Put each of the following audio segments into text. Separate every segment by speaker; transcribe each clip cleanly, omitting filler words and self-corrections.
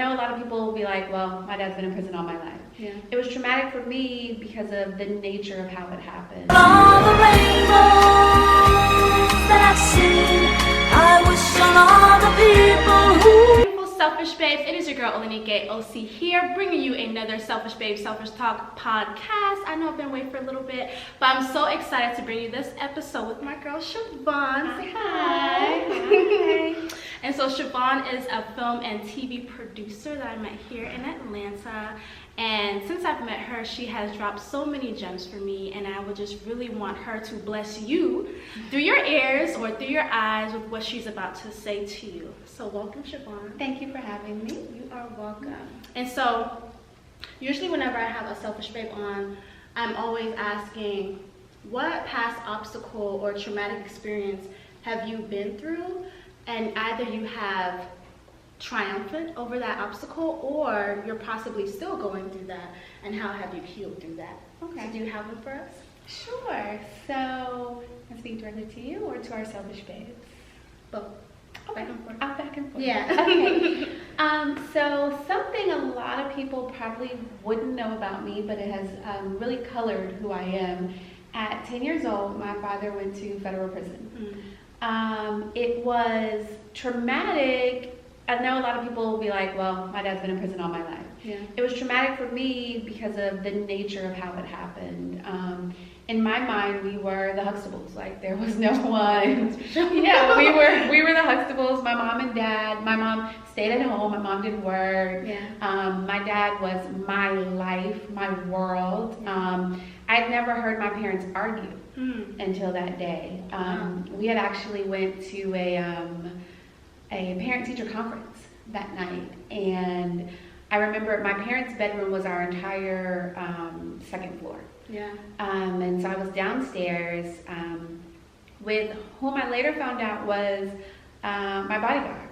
Speaker 1: I know a lot of people will be like, well, my dad's been in prison all my life.
Speaker 2: Yeah.
Speaker 1: It was traumatic for me because of the nature of how it happened.
Speaker 3: All the rainbows that I've seen, I wish on all the people who...
Speaker 2: Beautiful Selfish Babes, it is your girl Olenike OC here, bringing you another Selfish Babe Selfish Talk podcast. I know I've been away for a little bit, but I'm so excited to bring you this episode with my girl Chivon. Say hi.
Speaker 1: Hi.
Speaker 2: And so Chivon is a film and TV producer that I met here in Atlanta. And since I've met her, she has dropped so many gems for me, and I would just really want her to bless you through your ears or through your eyes with what she's about to say to you. So welcome, Chivon.
Speaker 1: Thank you for having me.
Speaker 2: You are welcome. And so usually whenever I have a Selfish Babe on, I'm always asking, what past obstacle or traumatic experience have you been through? And either you have triumphant over that obstacle, or you're possibly still going through that, and how have you healed through that?
Speaker 1: Okay.
Speaker 2: So do you have them for us?
Speaker 1: Sure. So, I speak directly to you or to our selfish babes?
Speaker 2: Both.
Speaker 1: Okay.
Speaker 2: Back and forth.
Speaker 1: Back and forth.
Speaker 2: Yeah.
Speaker 1: Okay. So something a lot of people probably wouldn't know about me, but it has really colored who I am. At 10 years old, my father went to federal prison. It was traumatic. I know a lot of people will be like, well, my dad's been in prison all my life.
Speaker 2: Yeah.
Speaker 1: It was traumatic for me because of the nature of how it happened. In my mind, we were the Huxtables. Like, there was no one. Yeah, we were the Huxtables. My mom and dad. My mom stayed at home. My mom didn't work.
Speaker 2: Yeah.
Speaker 1: My dad was my life, my world. I'd never heard my parents argue until that day. We had actually went to a parent-teacher conference that night, and I remember my parents' bedroom was our entire second floor.
Speaker 2: Yeah.
Speaker 1: And so I was downstairs with whom I later found out was my bodyguard.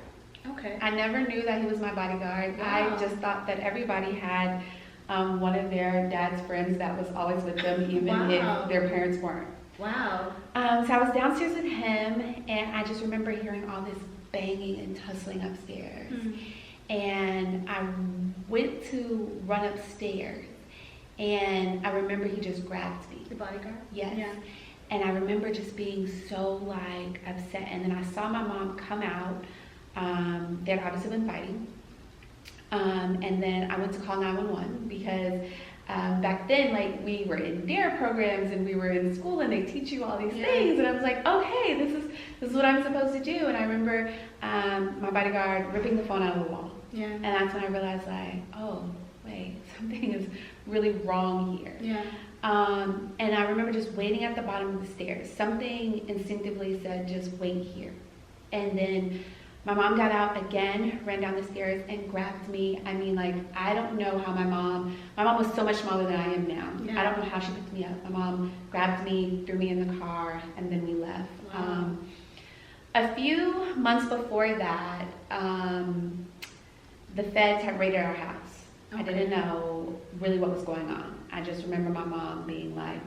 Speaker 2: Okay.
Speaker 1: I never knew that he was my bodyguard.
Speaker 2: Wow.
Speaker 1: I just thought that everybody had one of their dad's friends that was always with them, even if their parents weren't.
Speaker 2: Wow.
Speaker 1: So I was downstairs with him, and I just remember hearing all this banging and tussling upstairs. And I went to run upstairs, and I remember he just grabbed me.
Speaker 2: The bodyguard?
Speaker 1: Yes.
Speaker 2: Yeah.
Speaker 1: And I remember just being so like upset. And then I saw my mom come out. They'd obviously been fighting. And then I went to call 911 because back then, like, we were in DARE programs and we were in school and they teach you all these things. And I was like, okay, this is what I'm supposed to do. And I remember my bodyguard ripping the phone out of the wall.
Speaker 2: Yeah.
Speaker 1: And that's when I realized, like, oh, wait, something is really wrong here.
Speaker 2: Yeah.
Speaker 1: And I remember just waiting at the bottom of the stairs. Something instinctively said, just wait here. And then my mom got out again, ran down the stairs, and grabbed me. I mean, like, I don't know how my mom was so much smaller than I am now.
Speaker 2: Yeah.
Speaker 1: I don't know how she picked me up. My mom grabbed me, threw me in the car, and then we left.
Speaker 2: Wow.
Speaker 1: A few months before that, the feds had raided our house.
Speaker 2: Okay.
Speaker 1: I didn't know really what was going on. I just remember my mom being like,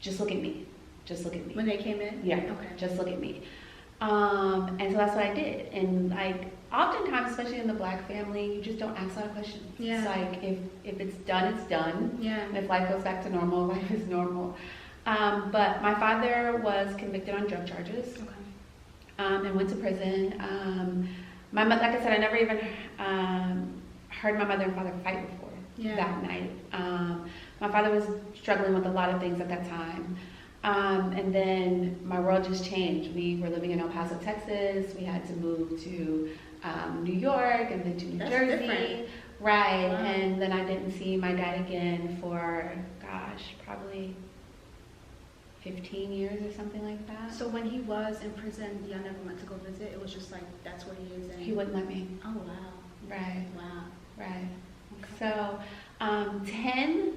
Speaker 1: just look at me. Just look at me.
Speaker 2: When they came in?
Speaker 1: Yeah.
Speaker 2: Okay.
Speaker 1: Just look at me. And so that's what I did. And like, oftentimes, especially in the Black family, you just don't ask a lot of questions.
Speaker 2: Yeah.
Speaker 1: It's like, if it's done, it's done.
Speaker 2: Yeah.
Speaker 1: And if life goes back to normal, life is normal. But my father was convicted on drug charges.
Speaker 2: Okay.
Speaker 1: And went to prison. My mother, like I said, I never even heard my mother and father fight before that night. My father was struggling with a lot of things at that time. And then my world just changed. We were living in El Paso, Texas. We had to move to New York and then to New Jersey.
Speaker 2: Different.
Speaker 1: Right.
Speaker 2: Wow.
Speaker 1: And then I didn't see my dad again for, probably 15 years or something like that.
Speaker 2: So when he was in prison, y'all never went to go visit? It was just like, that's where he is in?
Speaker 1: He wouldn't let me.
Speaker 2: Oh, wow.
Speaker 1: Right.
Speaker 2: Wow.
Speaker 1: Right.
Speaker 2: Okay.
Speaker 1: So 10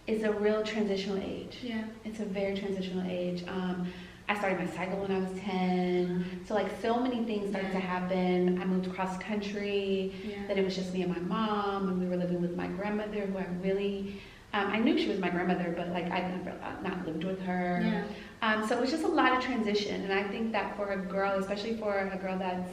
Speaker 1: is a real transitional age.
Speaker 2: Yeah.
Speaker 1: It's a very transitional age. I started my cycle when I was 10. So like so many things started to happen. I moved cross country.
Speaker 2: Yeah.
Speaker 1: Then it was just me and my mom, and we were living with my grandmother, who I really I knew she was my grandmother, but like I'd never not lived with her.
Speaker 2: Yeah.
Speaker 1: So it was just a lot of transition, and I think that for a girl, especially for a girl that's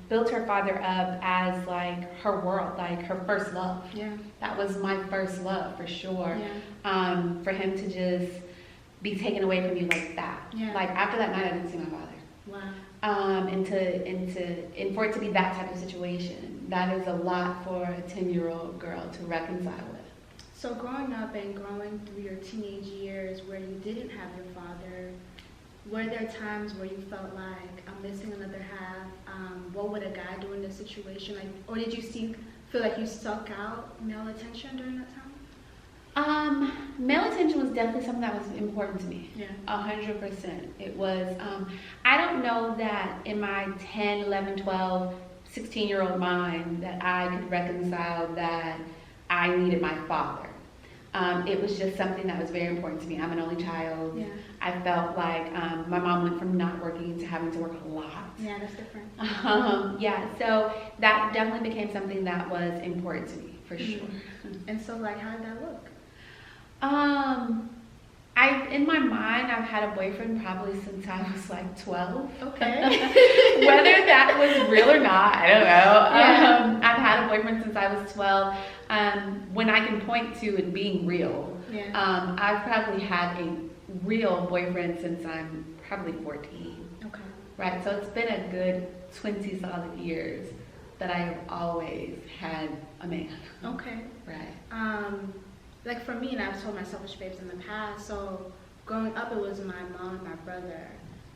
Speaker 1: built her father up as like her world, like her first love.
Speaker 2: Yeah.
Speaker 1: That was my first love for sure.
Speaker 2: Yeah.
Speaker 1: For him to just be taken away from you like that.
Speaker 2: Yeah.
Speaker 1: Like after that night, I didn't see my father.
Speaker 2: Wow.
Speaker 1: And for it to be that type of situation, that is a lot for a 10-year-old girl to reconcile with.
Speaker 2: So growing up and growing through your teenage years where you didn't have your father, were there times where you felt like I'm missing another half? What would a guy do in this situation? Like, or did you feel like you sought out male attention during that time?
Speaker 1: Male attention was definitely something that was important to me.
Speaker 2: Yeah.
Speaker 1: 100%. It was, I don't know that in my 10, 11, 12, 16-year-old mind that I could reconcile that I needed my father. It was just something that was very important to me. I'm an only child.
Speaker 2: Yeah.
Speaker 1: I felt like my mom went from not working to having to work a lot.
Speaker 2: Yeah, that's different.
Speaker 1: Yeah, so that definitely became something that was important to me, for sure.
Speaker 2: And so, like, how did that look?
Speaker 1: In my mind, I've had a boyfriend probably since I was like 12.
Speaker 2: Okay.
Speaker 1: Whether that was real or not, I don't know.
Speaker 2: Yeah.
Speaker 1: I've had a boyfriend since I was 12. When I can point to it being real,
Speaker 2: Yeah.
Speaker 1: I've probably had a real boyfriend since I'm probably 14.
Speaker 2: Okay.
Speaker 1: Right, so it's been a good 20 solid years that I have always had a man.
Speaker 2: Okay.
Speaker 1: Right.
Speaker 2: Like for me, and I've told my selfish babes in the past, so growing up it was my mom and my brother,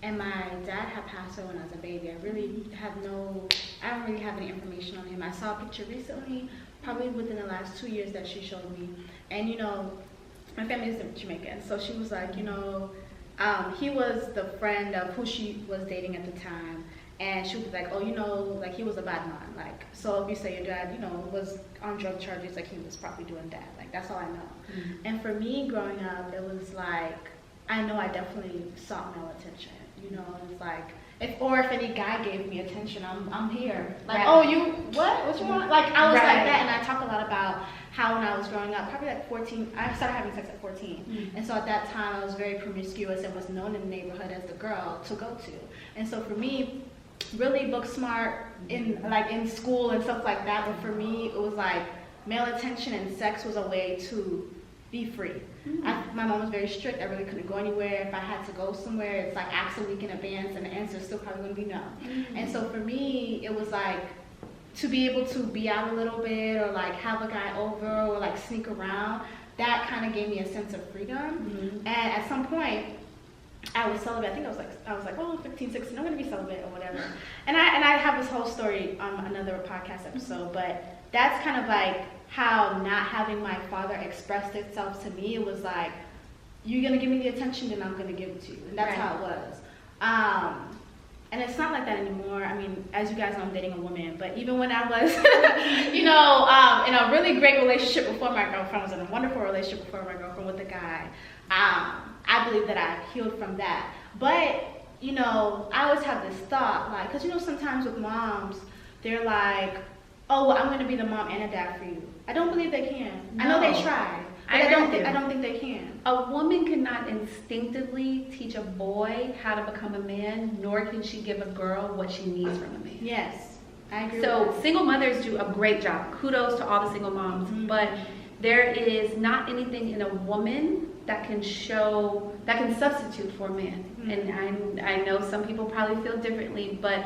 Speaker 2: and my dad had passed away when I was a baby. I don't really have any information on him. I saw a picture recently, probably within the last 2 years that she showed me, and you know, my family is Jamaican, so she was like, you know, he was the friend of who she was dating at the time. And she was like, oh, you know, like he was a bad man. Like, so if you say your dad, you know, was on drug charges, like he was probably doing that. Like, that's all I know.
Speaker 1: Mm-hmm.
Speaker 2: And for me growing up, it was like, I know I definitely sought male attention. You know, it's like, if any guy gave me attention, I'm here. Like,
Speaker 1: right.
Speaker 2: Oh, what you want? Like, I was
Speaker 1: right.
Speaker 2: like that. And I talk a lot about how when I was growing up, probably like 14, I started having sex at 14.
Speaker 1: Mm-hmm.
Speaker 2: And so at that time, I was very promiscuous and was known in the neighborhood as the girl to go to. And so for me, really book smart in school and stuff like that, but for me it was like male attention and sex was a way to be free.
Speaker 1: Mm-hmm.
Speaker 2: My mom was very strict. I really couldn't go anywhere. If I had to go somewhere, it's like ask a week in advance and the answer is still probably going to be no.
Speaker 1: Mm-hmm.
Speaker 2: And so for me it was like to be able to be out a little bit or like have a guy over or like sneak around, that kind of gave me a sense of freedom.
Speaker 1: Mm-hmm.
Speaker 2: And at some point I was celibate. I think I was like, oh, 15, 16, I'm going to be celibate or whatever. And I have this whole story on another podcast episode, but that's kind of like how not having my father expressed itself to me. It was like, you're going to give me the attention, then I'm going to give it to you. And that's
Speaker 1: right.
Speaker 2: how it was. And it's not like that anymore. I mean, as you guys know, I'm dating a woman, but even when I was, you know, in a really great relationship before my girlfriend, I was in a wonderful relationship before my girlfriend with a guy. I believe that I healed from that. But, you know, I always have this thought, like, because, you know, sometimes with moms, they're like, oh, well, I'm going to be the mom and a dad for you. I don't believe they can. No. I know they try, but I don't think they can.
Speaker 1: A woman cannot instinctively teach a boy how to become a man, nor can she give a girl what she needs from a man.
Speaker 2: Yes, I agree
Speaker 1: So
Speaker 2: with that.
Speaker 1: single mothers do a great job. Kudos to all the single moms.
Speaker 2: Mm-hmm.
Speaker 1: But there is not anything in a woman that can substitute for a man.
Speaker 2: Mm-hmm.
Speaker 1: And I know some people probably feel differently, but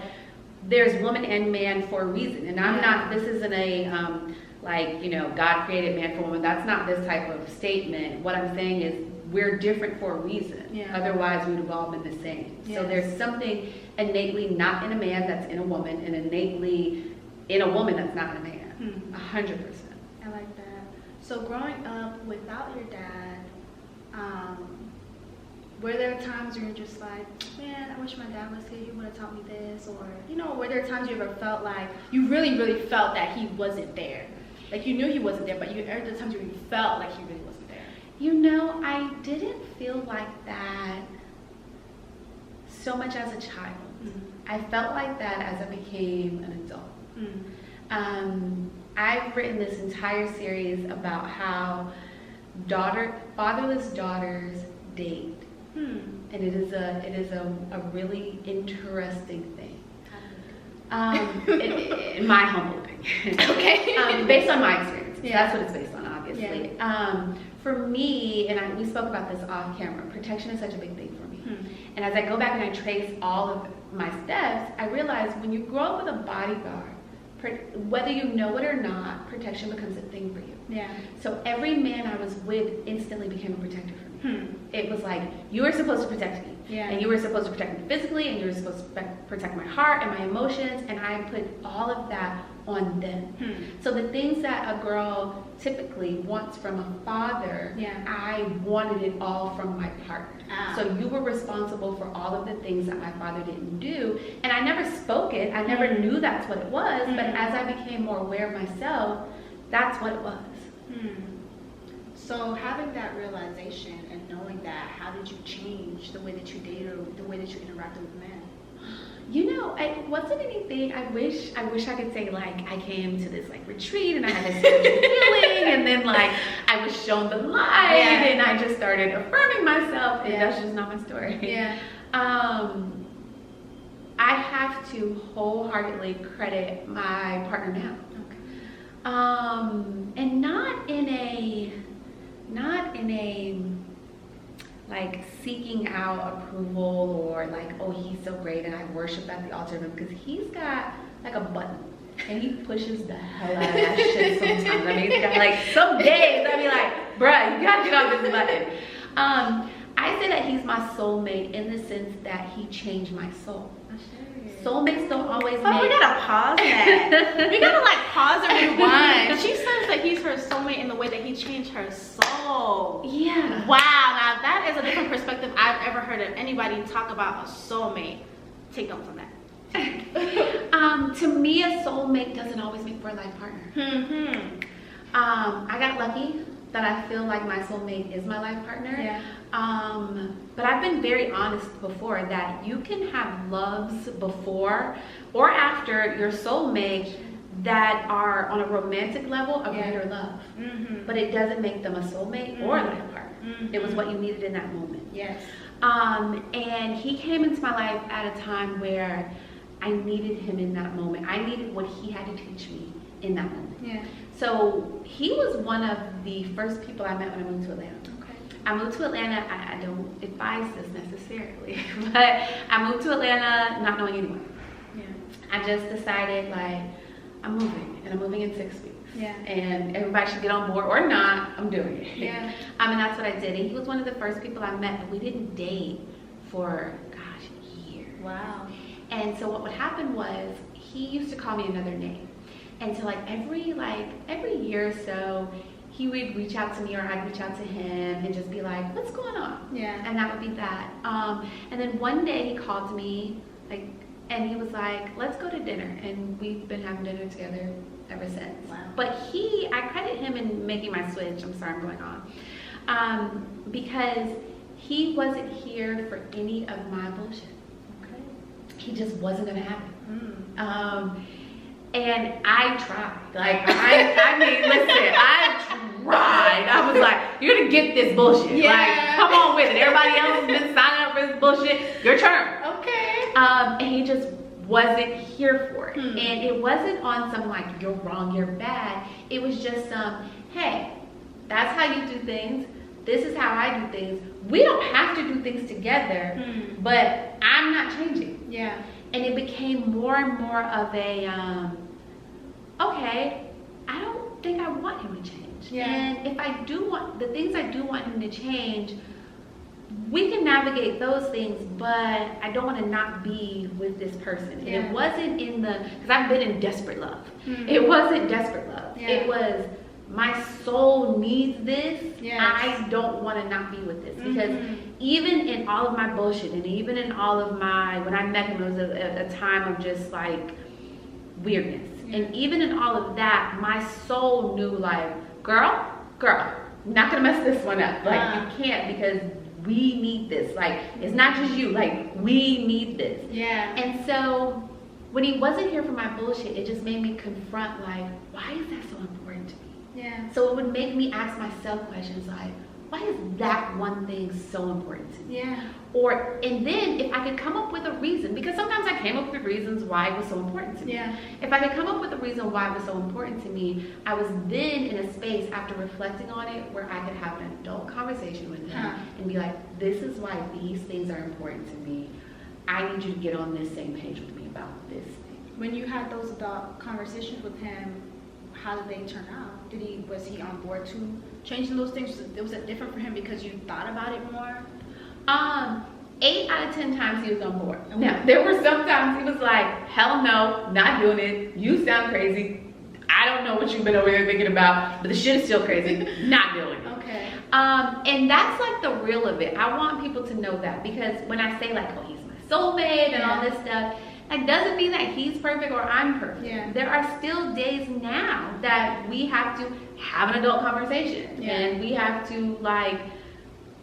Speaker 1: there's woman and man for a reason. And I'm not, this isn't a, like, you know, God created man for woman. That's not this type of statement. What I'm saying is we're different for a reason.
Speaker 2: Yeah.
Speaker 1: Otherwise, we would have all been the same.
Speaker 2: Yes.
Speaker 1: So there's something innately not in a man that's in a woman, and innately in a woman that's not in a man. 100%.
Speaker 2: I like that. So growing up without your dad, were there times where you're just like, man, I wish my dad was here, he would have taught me this? Or, you know, were there times you ever felt like you really, really felt that he wasn't there? Like you knew he wasn't there, but are there times where you felt like he really wasn't there?
Speaker 1: You know, I didn't feel like that so much as a child. I felt like that as I became an adult. I've written this entire series about how fatherless daughters date. And it is a really interesting thing. In my humble opinion.
Speaker 2: Okay.
Speaker 1: Based on my experience.
Speaker 2: Yeah.
Speaker 1: That's what it's based on, obviously. Yeah. For me, and we spoke about this off camera, protection is such a big thing for me. And as I go back and I trace all of my steps, I realize when you grow up with a bodyguard, whether you know it or not, protection becomes a thing for you.
Speaker 2: Yeah.
Speaker 1: So every man I was with instantly became a protector for me. It was like, you were supposed to protect me.
Speaker 2: Yeah.
Speaker 1: And you were supposed to protect me physically, and you were supposed to protect my heart and my emotions, and I put all of that on them. So the things that a girl typically wants from a father, I wanted it all from my partner. So you were responsible for all of the things that my father didn't do, and I never spoke it. I never knew that's what it was, but as I became more aware of myself, that's what it was.
Speaker 2: So having that realization and knowing that, how did you change the way that you dated or the way that you interacted with men?
Speaker 1: You know, it wasn't anything. I wish I could say like I came to this like retreat and I had this spiritual healing, and then like I was shown the light and I just started affirming myself, and that's just not my story.
Speaker 2: Yeah.
Speaker 1: I have to wholeheartedly credit my partner now. And not in a like seeking out approval or like, oh, he's so great and I worship at the altar of him, because he's got like a button and he pushes the hell out of that shit sometimes. I mean, he's got like some days I'd be like, bruh, you gotta get off this button. I say that he's my soulmate in the sense that he changed my soul. Soulmates don't always
Speaker 2: we gotta pause that. We gotta like pause and rewind. She says that he's her soulmate in the way that he changed her soul.
Speaker 1: Yeah.
Speaker 2: Wow, now that is a different perspective I've ever heard of anybody talk about a soulmate. Take notes on that.
Speaker 1: To me, a soulmate doesn't always make for a life partner. I got lucky that I feel like my soulmate is my life partner.
Speaker 2: Yeah.
Speaker 1: But I've been very honest before that you can have loves before or after your soulmate that are on a romantic level a greater love. But it doesn't make them a soulmate or a life partner. It was what you needed in that moment.
Speaker 2: Yes.
Speaker 1: And he came into my life at a time where I needed him in that moment. I needed what he had to teach me in that moment.
Speaker 2: Yeah.
Speaker 1: So he was one of the first people I met when I moved to Atlanta. I moved to Atlanta, I don't advise this necessarily, but I moved to Atlanta not knowing anyone.
Speaker 2: Yeah.
Speaker 1: I just decided like, I'm moving, and I'm moving in 6 weeks.
Speaker 2: Yeah.
Speaker 1: And everybody should get on board or not, I'm doing it.
Speaker 2: Yeah.
Speaker 1: And that's what I did. And he was one of the first people I met, but we didn't date for, gosh, years.
Speaker 2: Wow.
Speaker 1: And so what would happen was, he used to call me another name. And so every year or so, he would reach out to me or I'd reach out to him and just be like, what's going on?
Speaker 2: Yeah.
Speaker 1: And that would be that. And then one day he called me and he was like, let's go to dinner. And we've been having dinner together ever since.
Speaker 2: Wow.
Speaker 1: But I credit him in making my switch. I'm sorry, I'm going on. Because he wasn't here for any of my bullshit.
Speaker 2: Okay.
Speaker 1: He just wasn't gonna happen. And I tried. I mean, listen, I tried. I was like, you're gonna get this bullshit.
Speaker 2: Yeah.
Speaker 1: Like, come on with it. Everybody else has been signing up for this bullshit. Your turn.
Speaker 2: Okay.
Speaker 1: And he just wasn't here for it. And it wasn't on some like, you're wrong, you're bad. It was just hey, that's how you do things. This is how I do things. We don't have to do things together, but I'm not changing.
Speaker 2: Yeah.
Speaker 1: And it became more and more of a, okay, I don't think I want him to change.
Speaker 2: Yeah.
Speaker 1: And if I do want, the things I do want him to change, we can navigate those things, but I don't want to not be with this person.
Speaker 2: Yeah.
Speaker 1: And it wasn't because I've been in desperate love. It wasn't desperate love.
Speaker 2: Yeah.
Speaker 1: It was, my soul needs this.
Speaker 2: Yes.
Speaker 1: I don't want to not be with this. Because even in all of my bullshit and even in all of my, when I met him, it was a time of just like weirdness. And even in all of that, my soul knew like, girl, you're not gonna mess this one up. Like you can't, because we need this. Like, it's not just you, like we need this.
Speaker 2: Yeah.
Speaker 1: And so when he wasn't here for my bullshit, it just made me confront like, why is that so important to me?
Speaker 2: Yeah.
Speaker 1: So it would make me ask myself questions like, why is that one thing so important to me?
Speaker 2: Yeah.
Speaker 1: And then if I could come up with a reason, because sometimes I came up with reasons why it was so important to me.
Speaker 2: Yeah.
Speaker 1: If I could come up with a reason why it was so important to me, I was then in a space after reflecting on it where I could have an adult conversation with him and be like, this is why these things are important to me. I need you to get on this same page with me about this thing.
Speaker 2: When you had those adult conversations with him, how did they turn out? Was he on board to changing those things? Was it different for him because you thought about it more?
Speaker 1: 8 out of 10 times he was on board. Now, there were some times he was like, hell no, not doing it. You sound crazy. I don't know what you've been over there thinking about, but the shit is still crazy. Not doing it.
Speaker 2: Okay.
Speaker 1: And that's like the real of it. I want people to know that, because when I say like, oh, he's my soulmate and all this stuff, like, doesn't mean that he's perfect or I'm perfect.
Speaker 2: Yeah.
Speaker 1: There are still days now that we have to have an adult conversation, and we have to like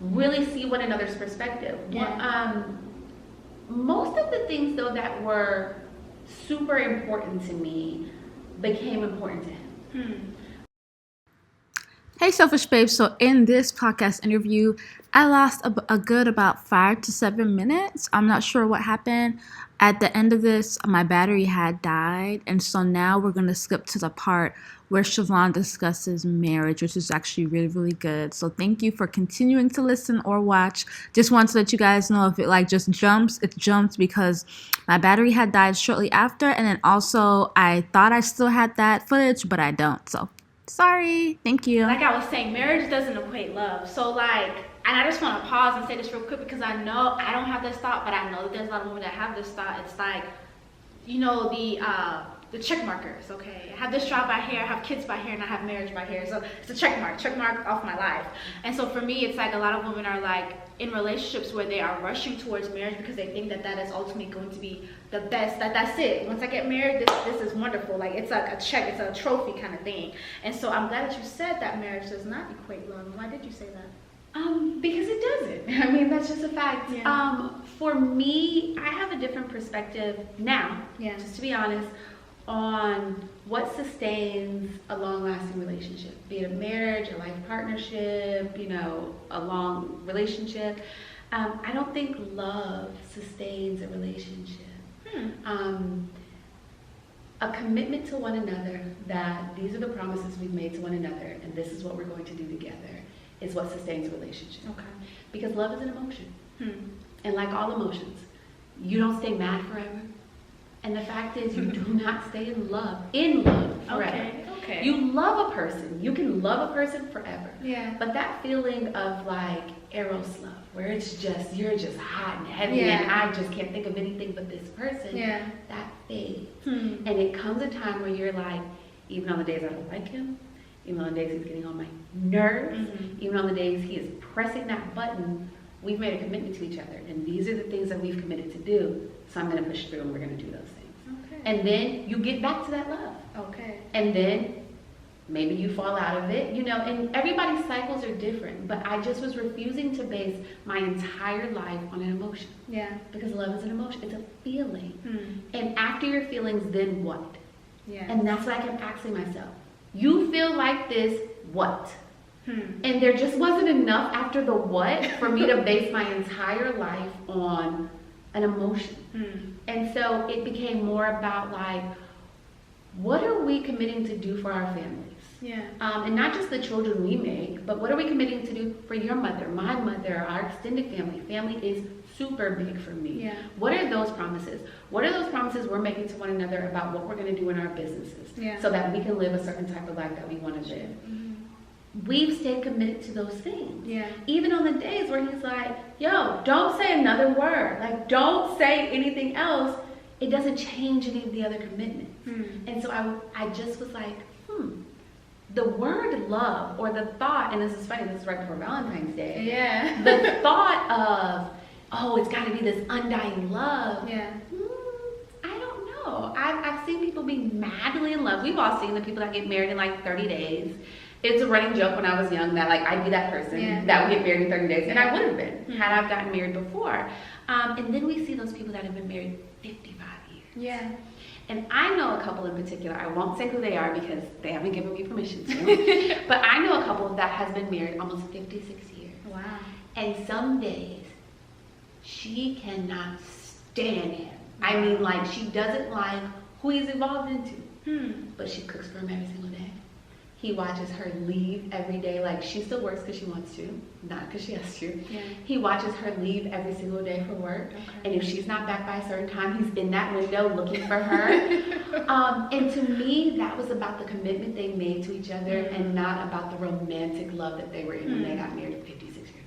Speaker 1: really see one another's perspective.
Speaker 2: Yeah.
Speaker 1: Most of the things though that were super important to me became important to him.
Speaker 4: Hey, Selfish Babe. So in this podcast interview, I lost a good about 5 to 7 minutes. I'm not sure what happened. At the end of this, my battery had died. And so now we're going to skip to the part where Chivon discusses marriage, which is actually really, really good. So thank you for continuing to listen or watch. Just want to let you guys know if it like just jumps, it jumped because my battery had died shortly after. And then also I thought I still had that footage, but I don't. So sorry. Thank you.
Speaker 2: Like I was saying, marriage doesn't equate love. So like, and I just want to pause and say this real quick because I know I don't have this thought, but I know that there's a lot of women that have this thought. It's like, you know, the check markers, okay? I have this job by here, I have kids by here, and I have marriage by here. So it's a check mark off my life. And so for me, it's like a lot of women are like in relationships where they are rushing towards marriage because they think that that is ultimately going to be the best, that's it. Once I get married, this is wonderful. Like it's like a check, it's a trophy kind of thing. And so I'm glad that you said that marriage does not equate love. Why did you say that?
Speaker 1: Because it doesn't. I mean, that's just a fact.
Speaker 2: Yeah.
Speaker 1: For me, I have a different perspective now, just to be honest, on what sustains a long-lasting relationship, be it a marriage, a life partnership, you know, a long relationship. I don't think love sustains a relationship. A commitment to one another that these are the promises we've made to one another and this is what we're going to do together is what sustains a relationship.
Speaker 2: Okay.
Speaker 1: Because love is an emotion. And like all emotions, you don't stay mad forever. And the fact is you do not stay in love forever.
Speaker 2: Okay.
Speaker 1: You love a person. You can love a person forever.
Speaker 2: Yeah.
Speaker 1: But that feeling of like Eros love, where it's just, you're just hot and heavy and I just can't think of anything but this person, that fades. And it comes a time where you're like, even on the days I don't like him, even on the days he's getting on my nerves, even on the days he is pressing that button, we've made a commitment to each other. And these are the things that we've committed to do. So I'm going to push through and we're going to do those things.
Speaker 2: Okay.
Speaker 1: And then you get back to that love.
Speaker 2: Okay.
Speaker 1: And then maybe you fall out of it, you know, and everybody's cycles are different. But I just was refusing to base my entire life on an emotion.
Speaker 2: Yeah.
Speaker 1: Because love is an emotion. It's a feeling. And after your feelings, then what?
Speaker 2: Yeah.
Speaker 1: And that's what I kept asking myself. You feel like this, what? And there just wasn't enough after the what for me to base my entire life on an emotion. And so it became more about like, what are we committing to do for our families?
Speaker 2: Yeah.
Speaker 1: And not just the children we make, but what are we committing to do for your mother, my mother, our extended family? Family is super big for me.
Speaker 2: Yeah.
Speaker 1: What are those promises? What are those promises we're making to one another about what we're going to do in our businesses so that we can live a certain type of life that we want to live? We've stayed committed to those things.
Speaker 2: Yeah.
Speaker 1: Even on the days where he's like, yo, don't say another word. Like, don't say anything else. It doesn't change any of the other commitments. And so I just was like, the word love or the thought, and this is funny, this is right before Valentine's Day.
Speaker 2: Yeah.
Speaker 1: The thought of, oh, it's got to be this undying love.
Speaker 2: Yeah.
Speaker 1: I don't know. I've seen people be madly in love. We've all seen the people that get married in like 30 days. It's a running joke when I was young that like I'd be that person that would get married in 30 days. And I would have been had I gotten married before. And then we see those people that have been married 55 years.
Speaker 2: Yeah.
Speaker 1: And I know a couple in particular, I won't say who they are because they haven't given me permission to, but I know a couple that has been married almost 56 years.
Speaker 2: Wow.
Speaker 1: And some days, she cannot stand him. I mean, like, she doesn't like who he's evolved into, but she cooks for him every single day. He watches her leave every day. Like, she still works because she wants to, not because she has to.
Speaker 2: Yeah.
Speaker 1: He watches her leave every single day for work.
Speaker 2: Okay.
Speaker 1: And if she's not back by a certain time, he's in that window looking for her. And to me, that was about the commitment they made to each other and not about the romantic love that they were in when they got married 56 years ago.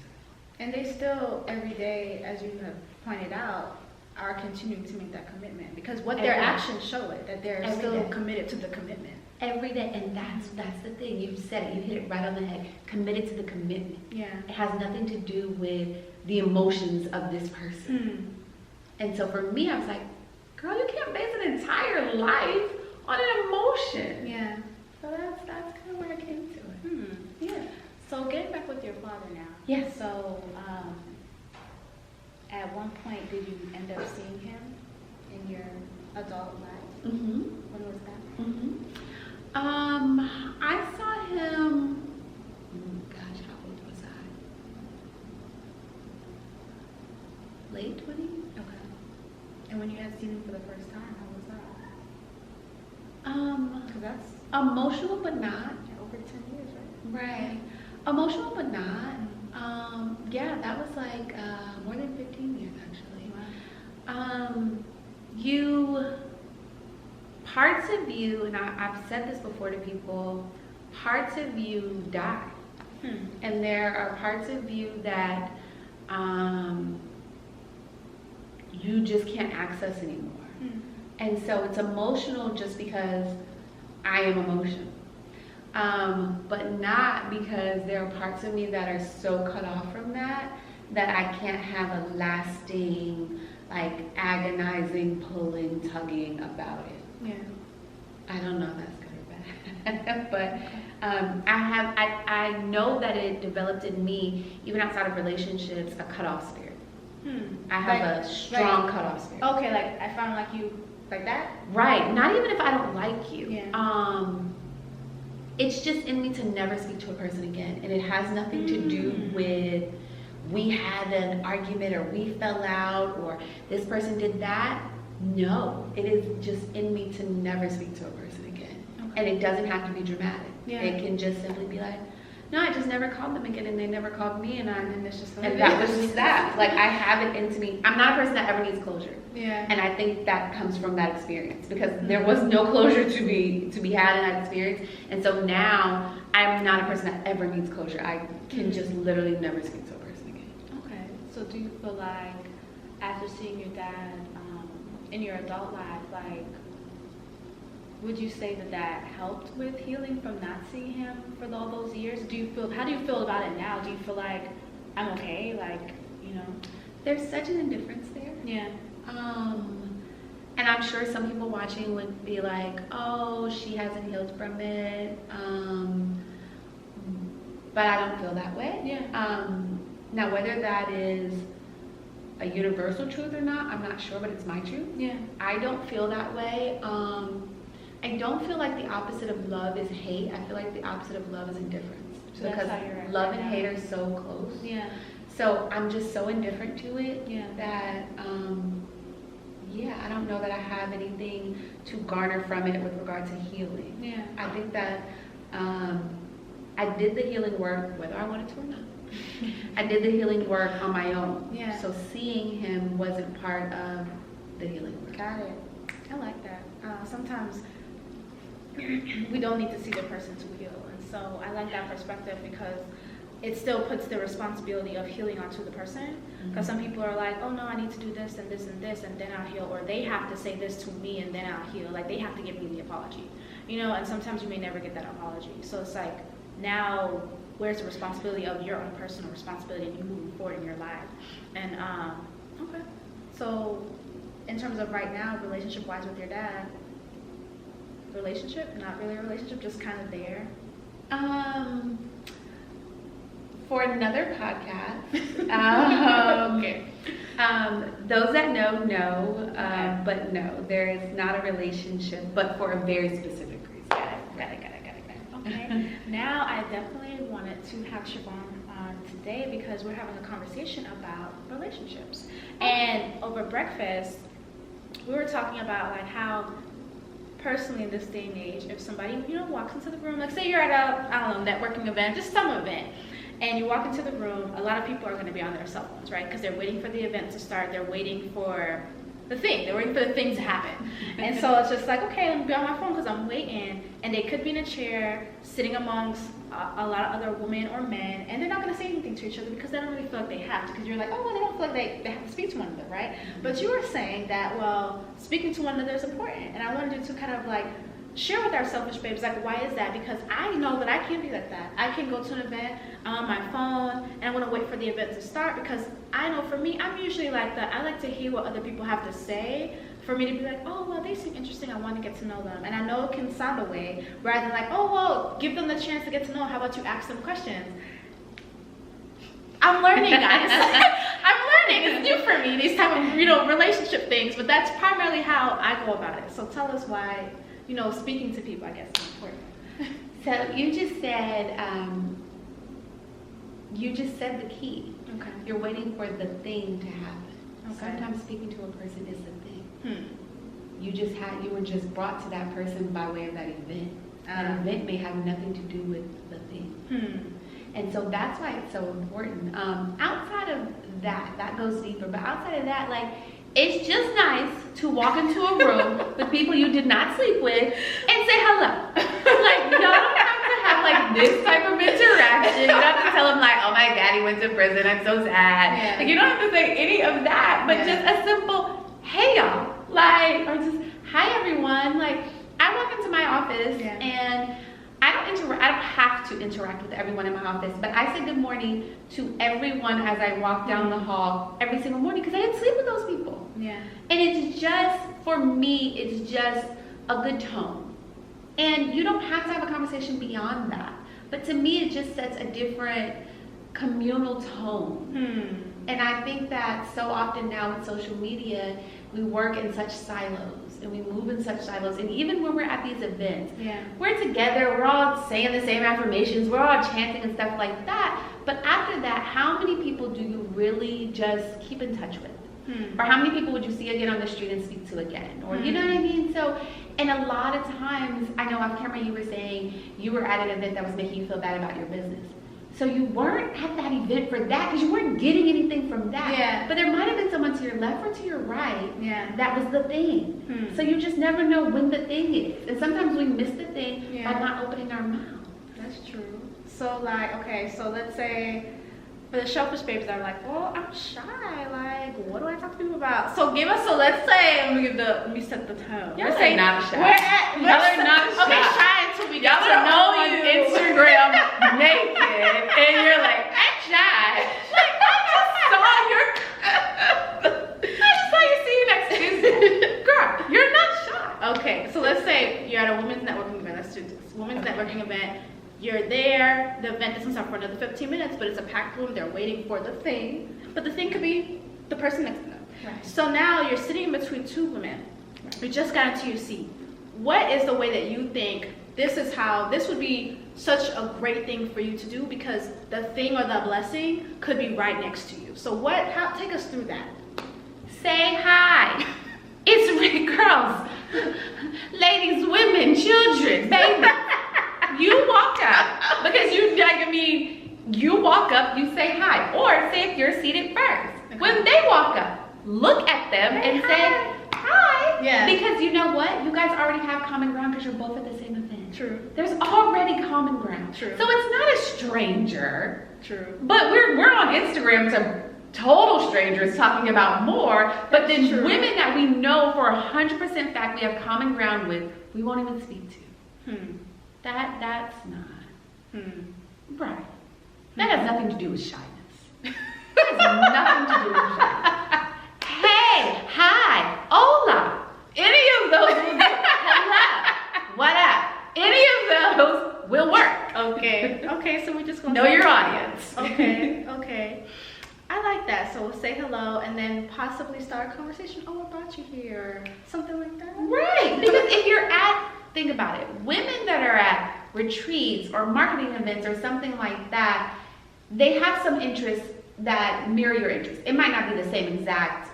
Speaker 2: And they still, every day, as you have pointed out, are continuing to make that commitment. Because what their actions show it, that they're still committed to the commitment.
Speaker 1: Every day, and that's the thing. You said it. You hit it right on the head. Committed to the commitment.
Speaker 2: Yeah.
Speaker 1: It has nothing to do with the emotions of this person. And so for me, I was like, girl, you can't base an entire life on an emotion.
Speaker 2: Yeah.
Speaker 1: So that's kind of where I came to it.
Speaker 2: Yeah. So getting back with your father now.
Speaker 1: Yes.
Speaker 2: So at one point, did you end up seeing him in your adult life?
Speaker 1: Mm-hmm.
Speaker 2: When was that?
Speaker 1: Mm-hmm. I saw him, gosh, how old was I? Late 20s?
Speaker 2: Okay. And when you had seen him for the first time, how was that? Because that's
Speaker 1: Emotional but not.
Speaker 2: over 10 years, right?
Speaker 1: Right. Emotional but not. Yeah, that was like more than 15 years actually.
Speaker 2: Wow.
Speaker 1: Parts of you, and I've said this before to people, parts of you die. And there are parts of you that you just can't access anymore. And so it's emotional just because I am emotional. But not because there are parts of me that are so cut off from that I can't have a lasting, like, agonizing, pulling, tugging about it.
Speaker 2: Yeah.
Speaker 1: I don't know if that's good or bad, but I know that it developed in me, even outside of relationships, a cutoff spirit. I have a strong cutoff spirit.
Speaker 2: Okay, like I found like you like that?
Speaker 1: Right. Not even if I don't like you.
Speaker 2: Yeah.
Speaker 1: It's just in me to never speak to a person again, and it has nothing to do with we had an argument or we fell out or this person did that. No, it is just in me to never speak to a person again. Okay. And it doesn't have to be dramatic. Yeah. It can just simply be like, no, I just never called them again, and they never called me, and it's just and that was just that. Like, I have it into me. I'm not a person that ever needs closure. Yeah. And I think that comes from that experience because there was no closure to be had in that experience, and so now I'm not a person that ever needs closure. I can just literally never speak to a person again.
Speaker 2: Okay. So do you feel like after seeing your dad in your adult life, like, would you say that helped with healing from not seeing him for all those years? How do you feel about it now? Do you feel like I'm okay? Like, you know?
Speaker 1: There's such an indifference there.
Speaker 2: Yeah.
Speaker 1: And I'm sure some people watching would be like, oh, she hasn't healed from it. But I don't feel that way.
Speaker 2: Yeah.
Speaker 1: Now, whether that is a universal truth or not, I'm not sure, but it's my truth.
Speaker 2: Yeah.
Speaker 1: I don't feel that way. I don't feel like the opposite of love is hate. I feel like the opposite of love is indifference.
Speaker 2: So
Speaker 1: because love and hate are so close.
Speaker 2: Yeah.
Speaker 1: So I'm just so indifferent to it that, I don't know that I have anything to garner from it with regard to healing.
Speaker 2: Yeah.
Speaker 1: I think that I did the healing work whether I wanted to or not. I did the healing work on my own.
Speaker 2: Yeah.
Speaker 1: So seeing him wasn't part of the healing work.
Speaker 2: Got it. I like that. Sometimes we don't need to see the person to heal. And so I like that perspective because it still puts the responsibility of healing onto the person. Because some people are like, oh no, I need to do this and this and this and then I'll heal. Or they have to say this to me and then I'll heal. Like they have to give me the apology. You know, and sometimes you may never get that apology. So it's like, now where's the responsibility of your own personal responsibility and you moving forward in your life? And okay. So in terms of right now, relationship wise with your dad, relationship, not really a relationship, just kind of there.
Speaker 1: For another podcast.
Speaker 2: Okay.
Speaker 1: Those that know, but no, there is not a relationship, but for a very specific reason.
Speaker 2: Got it. Okay. Now, I definitely wanted to have Chivon on today because we're having a conversation about relationships. And over breakfast, we were talking about like how personally in this day and age, if somebody, walks into the room, like say you're at a, I don't know, networking event, just some event, and you walk into the room, a lot of people are going to be on their cell phones, right? Because they're waiting for the event to start. They're waiting for the thing. They're waiting for the thing to happen. And so it's just like, okay, let me be on my phone because I'm waiting. And they could be in a chair sitting amongst a lot of other women or men, and they're not going to say anything to each other because they don't really feel like they have to. Because you're like, oh, well, they don't feel like they have to speak to one another, right? But you were saying that, well, speaking to one another is important. And I wanted you to kind of like share with our selfish babes, like, why is that? Because I know that I can't be like that. I can go to an event, I'm on my phone, and I want to wait for the event to start because I know for me, I'm usually like that. I like to hear what other people have to say for me to be like, oh, well, they seem interesting. I want to get to know them. And I know it can sound a way rather than like, oh, well, give them the chance to get to know. How about you ask them questions? I'm learning, guys. I'm learning. It's new for me, these type of, relationship things. But that's primarily how I go about it. So tell us why, speaking to people, I guess, is important.
Speaker 1: So you just said the key.
Speaker 2: Okay.
Speaker 1: You're waiting for the thing to happen.
Speaker 2: Okay.
Speaker 1: Sometimes speaking to a person is the thing. You were just brought to that person by way of that event. That event may have nothing to do with the thing. And so that's why it's so important. Outside of that goes deeper. But outside of that, like, it's just nice to walk into a room with people you did not sleep with and say hello. Like, y'all don't have to have like this type of interaction. You don't have to tell them like, oh my daddy went to prison, I'm so sad.
Speaker 2: Yeah.
Speaker 1: Like, you don't have to say any of that, but just a simple, hey y'all, like, or just, hi everyone. Like, I walk into my office and I don't have to interact with everyone in my office, but I say good morning to everyone as I walk down the hall every single morning because I didn't sleep with those people.
Speaker 2: Yeah.
Speaker 1: And it's just, for me, it's just a good tone. And you don't have to have a conversation beyond that. But to me, it just sets a different communal tone. And I think that so often now with social media, we work in such silos and we move in such silos. And even when we're at these events, we're together, we're all saying the same affirmations, we're all chanting and stuff like that. But after that, how many people do you really just keep in touch with? Or how many people would you see again on the street and speak to again? Or you know what I mean? So, and a lot of times, I know off camera you were saying you were at an event that was making you feel bad about your business. So you weren't at that event for that because you weren't getting anything from that.
Speaker 2: Yeah.
Speaker 1: But there might have been someone to your left or to your right that was the thing.
Speaker 2: Hmm.
Speaker 1: So you just never know when the thing is. And sometimes we miss the thing
Speaker 2: Yeah.
Speaker 1: by not opening our mouth.
Speaker 2: That's true. So like, okay, so let's say for the selfish babes that are like, well, I'm shy. Like, what do I talk to people about? So let's say, let me set the tone.
Speaker 1: Y'all
Speaker 2: Let's
Speaker 1: are
Speaker 2: say
Speaker 1: not shy.
Speaker 2: Y'all
Speaker 1: are not shy.
Speaker 2: Okay, shy until we get
Speaker 1: Y'all
Speaker 2: to
Speaker 1: are
Speaker 2: know
Speaker 1: on
Speaker 2: you.
Speaker 1: Instagram naked, and you're like, I'm shy. Like, I just saw you sitting next to me. Girl, you're not shy.
Speaker 2: Okay, so let's say you're at a women's networking event. Let's do this. Women's networking event. You're there. The event doesn't start for another 15 minutes, but it's a packed room. They're waiting for the thing. But the thing could be the person next to them.
Speaker 1: Right.
Speaker 2: So now you're sitting in between two women. You just got into your seat. What is the way that you think this would be such a great thing for you to do, because the thing or the blessing could be right next to you? So take us through that.
Speaker 1: Say hi. It's really girls, ladies, women, children, babies. You walk up because you walk up, you say hi, or say if you're seated first.
Speaker 2: Okay.
Speaker 1: When they walk up, look at them and say hi.
Speaker 2: Yeah.
Speaker 1: Because you know what? You guys already have common ground because you're both at the same event.
Speaker 2: True.
Speaker 1: There's already common ground.
Speaker 2: True.
Speaker 1: So it's not a stranger.
Speaker 2: True.
Speaker 1: But we're on Instagram to total strangers talking about more. But then
Speaker 2: True.
Speaker 1: women that we know for 100% fact we have common ground with, we won't even speak to. That's not right. That has nothing to do with shyness. That has nothing to do with shyness. Hey, hi, hola. Any of those will do. Hello, what up? Any of those will work.
Speaker 2: Okay, so we're just gonna
Speaker 1: Know your audience.
Speaker 2: Okay. I like that. So say hello and then possibly start a conversation. Oh, what brought you here? Or something like that.
Speaker 1: Right. Because if you're think about it, women that are at retreats or marketing events or something like that, they have some interests that mirror your interests. It might not be the same exact,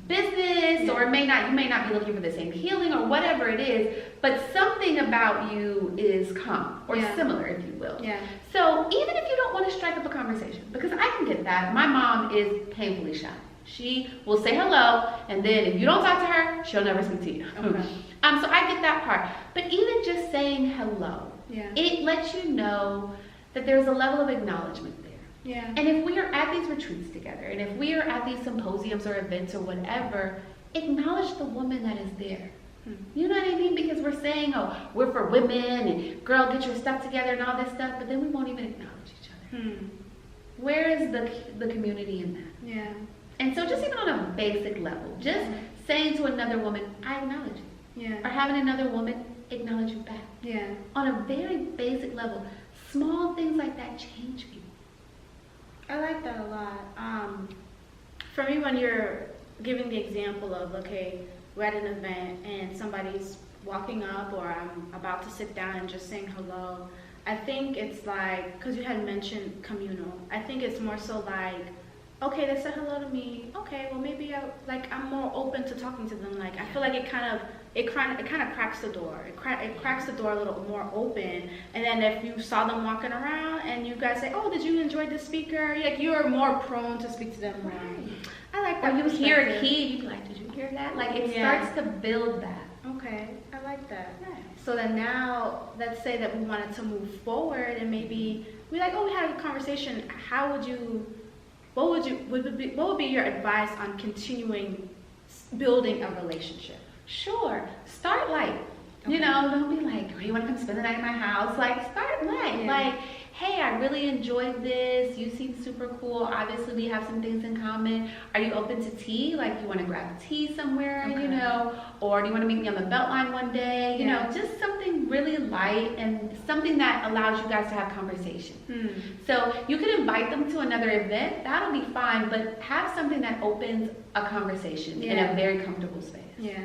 Speaker 1: business, or you may not be looking for the same healing or whatever it is, but something about you is common or similar, if you will.
Speaker 2: Yeah.
Speaker 1: So even if you don't want to strike up a conversation, because I can get that. My mom is painfully shy. She will say hello, and then if you don't talk to her, she'll never speak to you.
Speaker 2: Okay.
Speaker 1: So I get that part. But even just saying hello,
Speaker 2: Yeah.
Speaker 1: it lets you know that there's a level of acknowledgement there.
Speaker 2: Yeah.
Speaker 1: And if we are at these retreats together, and if we are at these symposiums or events or whatever, acknowledge the woman that is there. You know what I mean? Because we're saying, oh, we're for women, and girl, get your stuff together and all this stuff, but then we won't even acknowledge each other. Where is the community in that?
Speaker 2: Yeah.
Speaker 1: And so just even on a basic level, just saying to another woman, I acknowledge you.
Speaker 2: Yeah.
Speaker 1: Or having another woman acknowledge you back.
Speaker 2: Yeah.
Speaker 1: On a very basic level, small things like that change people.
Speaker 2: I like that a lot. For me, when you're giving the example of, okay, we're at an event and somebody's walking up or I'm about to sit down and just saying hello, I think it's like, because you had mentioned communal, I think it's more so like, okay, they said hello to me. Okay, well maybe I'm more open to talking to them. Like I feel like it kind of cracks the door. It cracks the door a little more open. And then if you saw them walking around and you guys say, oh, did you enjoy the speaker? Like you're more prone to speak to them.
Speaker 1: Right.
Speaker 2: I like that.
Speaker 1: Or you hear a key, you be like, did you hear that? Like it starts to build that.
Speaker 2: Okay, I like that.
Speaker 1: Right.
Speaker 2: So then now, let's say that we wanted to move forward and maybe we like, oh, we had a conversation. What would be your advice on continuing building a relationship?
Speaker 1: Sure. Start light. Okay. Don't be like, oh, you want to come spend the night at my house? Like, start light.
Speaker 2: Yeah.
Speaker 1: Like, hey, I really enjoyed this. You seem super cool. Obviously, we have some things in common. Are you open to tea? Like, you want to grab tea somewhere, Or do you want to meet me on the Beltline one day? Just something really light and something that allows you guys to have conversation. So you can invite them to another event. That'll be fine. But have something that opens a conversation in a very comfortable space.
Speaker 2: Yeah.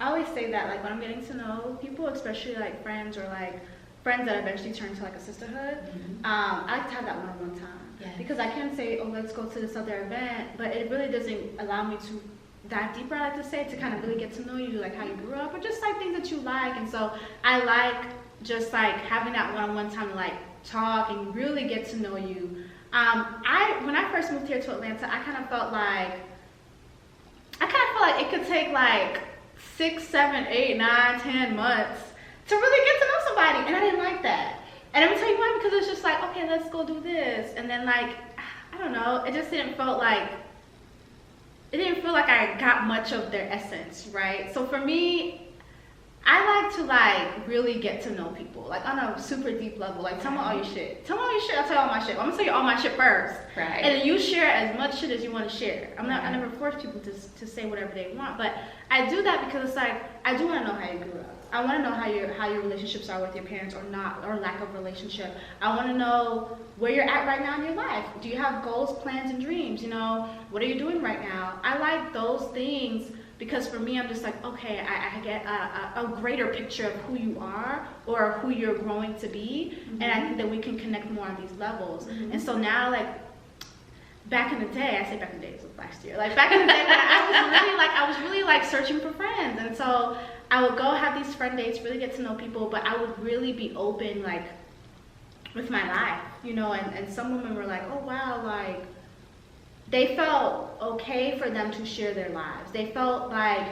Speaker 2: I always say that, like, when I'm getting to know people, especially, like, friends or, like, friends that eventually turn to, like, a sisterhood, I like to have that one-on-one time.
Speaker 1: Yes.
Speaker 2: Because I can say, oh, let's go to this other event, but it really doesn't allow me to dive deeper, I like to say, to kind of really get to know you, like, how you grew up, or just, like, things that you like. And so I like just, like, having that one-on-one time to, like, talk and really get to know you. When I first moved here to Atlanta, I kind of felt like it could take, like, 6, 7, 8, 9, 10 months to really get to know somebody, and I didn't like that. And I'm gonna tell you why, because it's just like, okay, let's go do this, and then like, I don't know, it just didn't feel like I got much of their essence, right? So for me, I like to like really get to know people, like on a super deep level. Like, tell me all your shit. Tell me all your shit. I'll tell you all my shit. I'm gonna tell you all my shit first,
Speaker 1: Right.
Speaker 2: and then you share as much shit as you want to share. I never force people to say whatever they want, but I do that because it's like I do want to know how you grew up. I want to know how your relationships are with your parents or not, or lack of relationship. I want to know where you're at right now in your life. Do you have goals, plans, and dreams? What are you doing right now? I like those things because for me, I'm just like, okay, I get a greater picture of who you are or who you're growing to be, and I think that we can connect more on these levels. And so now, like, back in the day, I say back in the day, it was last year. Like back in the day, when I was really searching for friends, and so I would go have these friend dates, really get to know people, but I would really be open, like, with my life, and some women were like, oh wow, like, they felt okay for them to share their lives. They felt like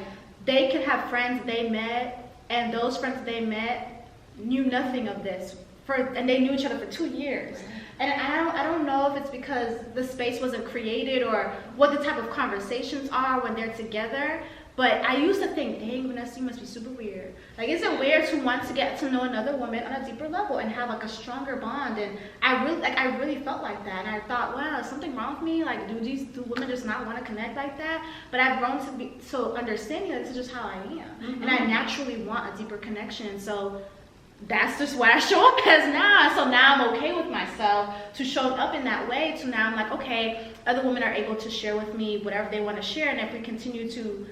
Speaker 2: they could have friends they met, and those friends they met knew nothing of this, and they knew each other for 2 years. And I don't know if it's because the space wasn't created or what the type of conversations are when they're together, but I used to think, dang, Vanessa, you must be super weird. Like, is it weird to want to get to know another woman on a deeper level and have, like, a stronger bond? And I really felt like that. And I thought, wow, is something wrong with me? Like, do women just not want to connect like that? But I've grown to be so understanding that this is just how I am. And I naturally want a deeper connection. So that's just what I show up as now. So now I'm okay with myself to show up in that way. So now I'm like, okay, other women are able to share with me whatever they want to share. And if we continue to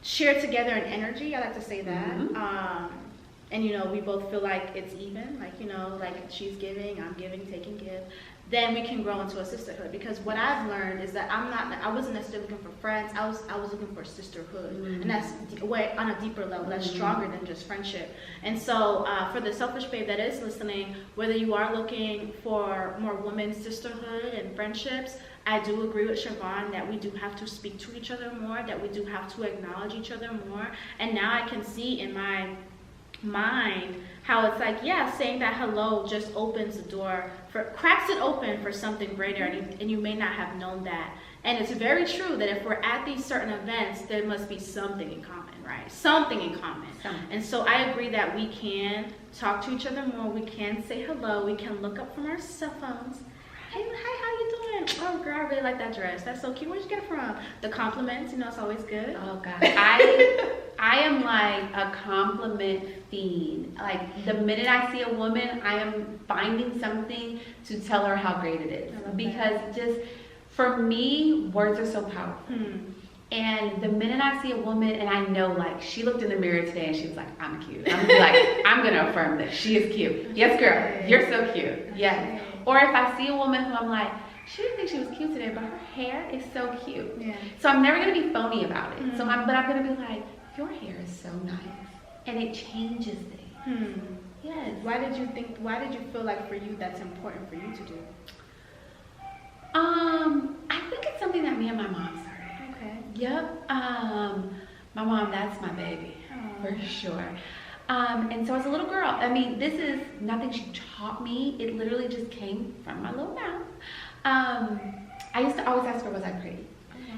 Speaker 2: share together in energy, I like to say that. And, you know, we both feel like it's even, like, you know, like she's giving, I'm giving, taking, give. Then we can grow into a sisterhood. Because what I've learned is that I wasn't necessarily looking for friends. I was looking for sisterhood, and that's way on a deeper level. That's stronger than just friendship. And so, for the selfish babe that is listening, whether you are looking for more women's sisterhood and friendships, I do agree with Chivon that we do have to speak to each other more. That we do have to acknowledge each other more. And now I can see in my mind how it's like, yeah, saying that hello just opens the door cracks it open for something greater, and you may not have known that. And it's very true that if we're at these certain events, there must be something in common, right? Something in common. And so I agree that we can talk to each other more. We can say hello. We can look up from our cell phones. Hey, how you doing? Oh, girl, I really like that dress. That's so cute. Where'd you get it from? The compliments, you know, it's always good.
Speaker 1: Oh, God. I am like a compliment fiend. Like, the minute I see a woman, I am finding something to tell her how great it is. Because just, for me, words are so powerful. And the minute I see a woman and I know, like, she looked in the mirror today and she was like, I'm cute. I'm gonna be like, I'm gonna affirm this. She is cute. Yes, girl. You're so cute. Yes. Or if I see a woman who I'm like, she didn't think she was cute today, but her hair is so cute. Yeah. So I'm never gonna be phony about it. But I'm gonna be like, your hair is so nice, and it changes things. Yes. Why did you feel like for you that's important for you to do? I think it's something that me and my mom started. Okay. Yep. My mom, that's my baby. For sure. And so as a little girl, I mean, this is nothing she taught me. It literally just came from my little mouth. I used to always ask her, was I pretty?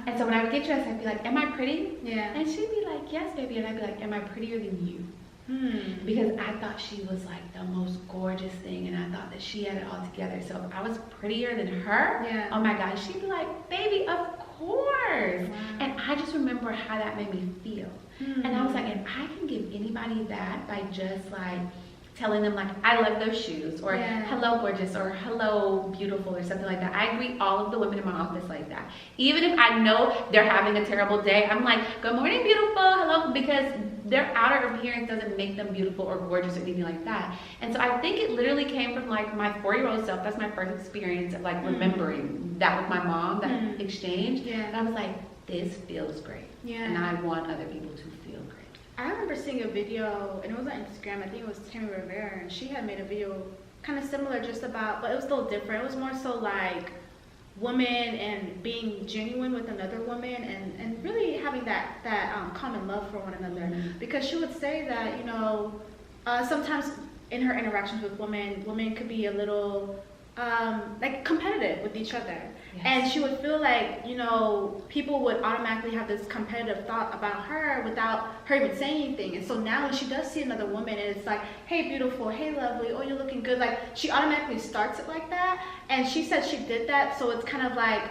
Speaker 1: And so when I would get dressed, I'd be like, am I pretty? Yeah. And she'd be like, yes, baby. And I'd be like, am I prettier than you? Because I thought she was like the most gorgeous thing, and I thought that she had it all together. So if I was prettier than her, oh my God, she'd be like, baby, of course. And I just remember how that made me feel. And I was like, and I can give anybody that by just like telling them like, I love those shoes, or hello gorgeous, or hello beautiful, or something like that. I greet all of the women in my office like that. Even if I know they're having a terrible day, I'm like, good morning, beautiful, hello, because their outer appearance doesn't make them beautiful or gorgeous or anything like that. And so I think it literally came from like my 4-year-old self. That's my first experience of like remembering that with my mom, that exchange. And I was like, this feels great. And I want other people to feel great.
Speaker 2: I remember seeing a video, and it was on Instagram. I think it was Tammy Rivera, and she had made a video kind of similar, just about, but it was a little different. It was more so like women and being genuine with another woman, and really having that common love for one another. Because she would say that, you know, sometimes in her interactions with women could be a little like competitive with each other. And she would feel like, you know, people would automatically have this competitive thought about her without her even saying anything. And so now when she does see another woman, and it's like, hey beautiful, hey lovely, oh you're looking good, like she automatically starts it like that. And she said she did that, so it's kind of like,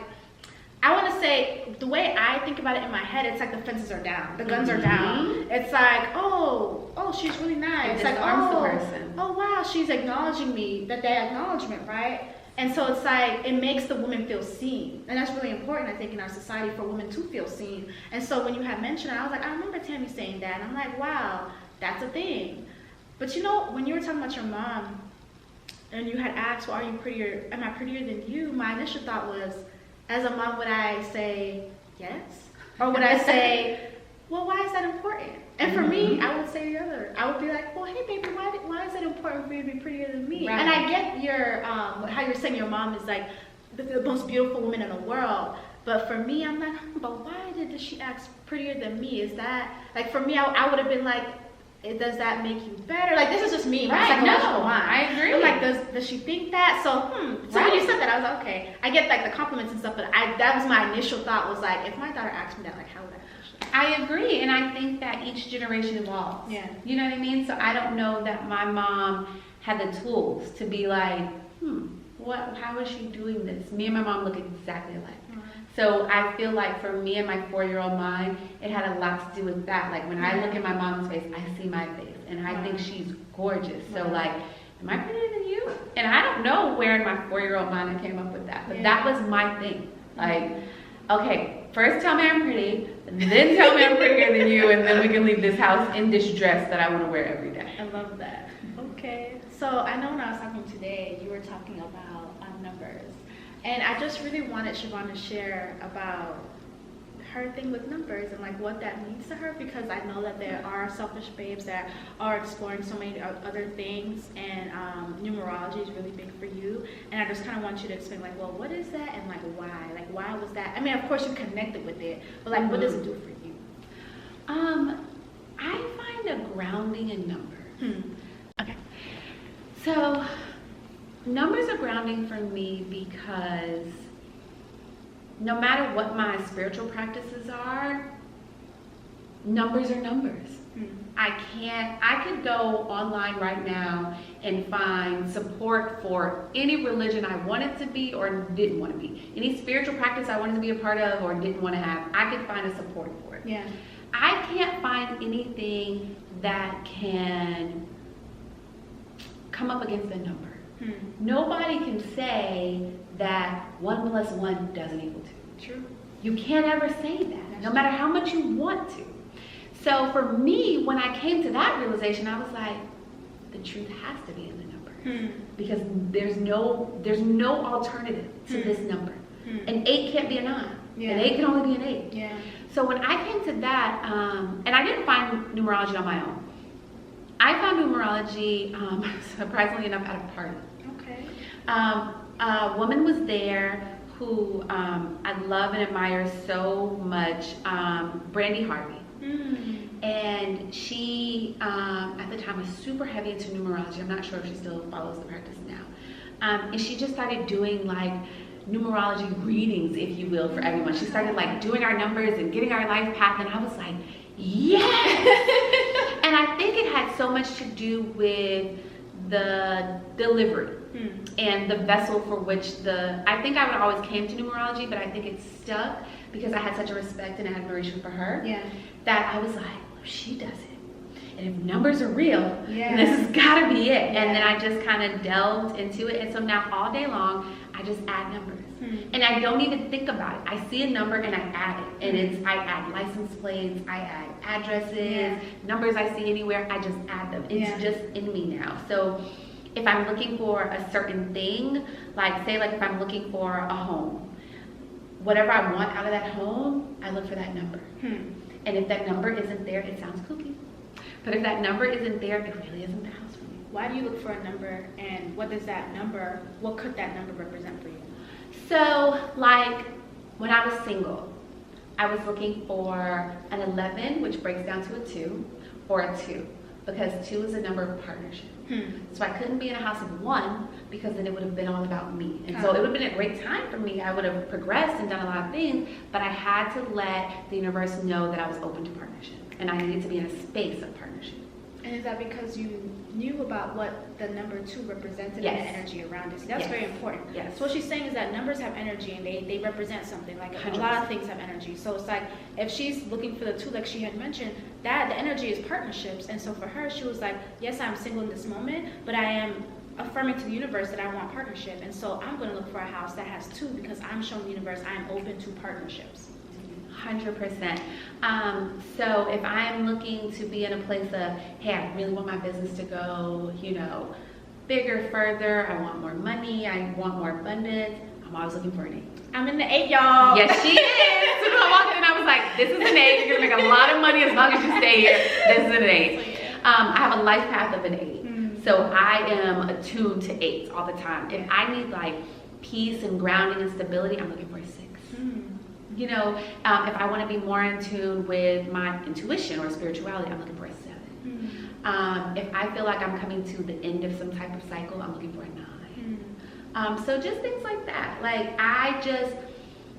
Speaker 2: I want to say, the way I think about it in my head, it's like the fences are down, the guns are down. It's like, oh, she's really nice. It's like, oh wow, she's acknowledging me, that acknowledgement, right? And so it's like, it makes the woman feel seen. And that's really important, I think, in our society, for women to feel seen. And so when you had mentioned it, I was like, I remember Tammy saying that. And I'm like, wow, that's a thing. But you know, when you were talking about your mom, and you had asked, well, are you prettier, am I prettier than you? My initial thought was, as a mom, would I say yes? Or would I say, well, why is that important? And for me, I would say the other. I would be like, well, hey, baby, why is it important for you to be prettier than me? Right. And I get your, how you're saying your mom is like the most beautiful woman in the world. But for me, I'm like, but why did she ask prettier than me? Is that, like, for me, I would have been like, does that make you better? Like, this is just me, right? No, I agree. I'm like, does she think that? So, So when you said that, I was like, okay. I get like the compliments and stuff, but that was my initial thought, was like, if my daughter asked me that, like, how would I feel?
Speaker 1: I agree, and I think that each generation evolves. Yeah. You know what I mean? So I don't know that my mom had the tools to be like, how is she doing this? Me and my mom look exactly alike. So I feel like for me and my 4-year-old mind, it had a lot to do with that. Like when I look at my mom's face, I see my face, and I think she's gorgeous. So like, am I prettier than you? And I don't know where in my 4-year-old mind I came up with that, but that was my thing. Like, okay, first tell me I'm pretty, then tell me I'm prettier than you, and then we can leave this house in this dress that I want to wear every day.
Speaker 2: I love that. Okay. So I know when I was talking today, you were talking about numbers. And I just really wanted Chivon to share about her thing with numbers and like what that means to her, because I know that there are selfish babes that are exploring so many other things, and numerology is really big for you. And I just kind of want you to explain like, well, what is that, and like why was that? I mean, of course you connected with it, but like what does it do for you?
Speaker 1: I find a grounding in numbers. Okay, so numbers are grounding for me because no matter what my spiritual practices are, numbers are numbers. I could go online right now and find support for any religion I wanted to be or didn't want to be. Any spiritual practice I wanted to be a part of or didn't want to have, I could find a support for it.
Speaker 2: Yeah.
Speaker 1: I can't find anything that can come up against a number. Nobody can say that 1 + 1 doesn't equal 2.
Speaker 2: True.
Speaker 1: You can't ever say that, no matter how much you want to. So for me, when I came to that realization, I was like, the truth has to be in the number, because there's no alternative to this number. An 8 can't be a 9.
Speaker 2: Yeah.
Speaker 1: An 8 can only be an 8.
Speaker 2: Yeah.
Speaker 1: So when I came to that, and I didn't find numerology on my own. I found numerology, surprisingly enough, at a party.
Speaker 2: Okay.
Speaker 1: A woman was there who I love and admire so much, Brandy Harvey. And she, at the time, was super heavy into numerology. I'm not sure if she still follows the practice now. And she just started doing like numerology readings, if you will, for everyone. She started like doing our numbers and getting our life path, and I was like, yes! And I think it had so much to do with the delivery and the vessel for which I think I would always came to numerology, but I think it stuck because I had such a respect and admiration for her.
Speaker 2: Yeah.
Speaker 1: That I was like, well, she does it. And if numbers are real,
Speaker 2: yeah,
Speaker 1: this has gotta be it.
Speaker 2: Yeah.
Speaker 1: And then I just kind of delved into it. And so now all day long, I just add numbers. And I don't even think about it. I see a number and I add it. And I add license plates, I add addresses, numbers I see anywhere, I just add them. It's just in me now. So if I'm looking for a certain thing, like say like if I'm looking for a home, whatever I want out of that home, I look for that number. And if that number isn't there, it sounds kooky. But if that number isn't there, it really isn't the house for me.
Speaker 2: Why do you look for a number, and what could that number represent for you?
Speaker 1: So, like, when I was single, I was looking for an 11, which breaks down to a 2, or a 2, because 2 is a number of partnership. So I couldn't be in a house of 1, because then it would have been all about me. And so it would have been a great time for me. I would have progressed and done a lot of things, but I had to let the universe know that I was open to partnership, and I needed to be in a space of partnership.
Speaker 2: And is that because you knew about what the number 2 represented and the energy around it? So that's very important.
Speaker 1: Yes.
Speaker 2: So what she's saying is that numbers have energy, and they represent something. Like
Speaker 1: 100%.
Speaker 2: a lot of things have energy. So it's like if she's looking for the 2, like she had mentioned, that the energy is partnerships. And so for her, she was like, yes, I'm single in this moment, but I am affirming to the universe that I want partnership. And so I'm going to look for a house that has 2, because I'm showing the universe I'm open to partnerships.
Speaker 1: 100%. So if I'm looking to be in a place of, hey, I really want my business to go, bigger, further, I want more money, I want more abundance, I'm always looking for an 8.
Speaker 2: I'm in the 8, y'all.
Speaker 1: Yes, she is. So I walked in, I was like, this is an 8. You're going to make a lot of money as long as you stay here. This is an 8. I have a life path of an 8. So I am attuned to 8s all the time. If I need like peace and grounding and stability, I'm looking for a 6. If I want to be more in tune with my intuition or spirituality, I'm looking for a 7. If I feel like I'm coming to the end of some type of cycle, I'm looking for a 9. So just things like that. Like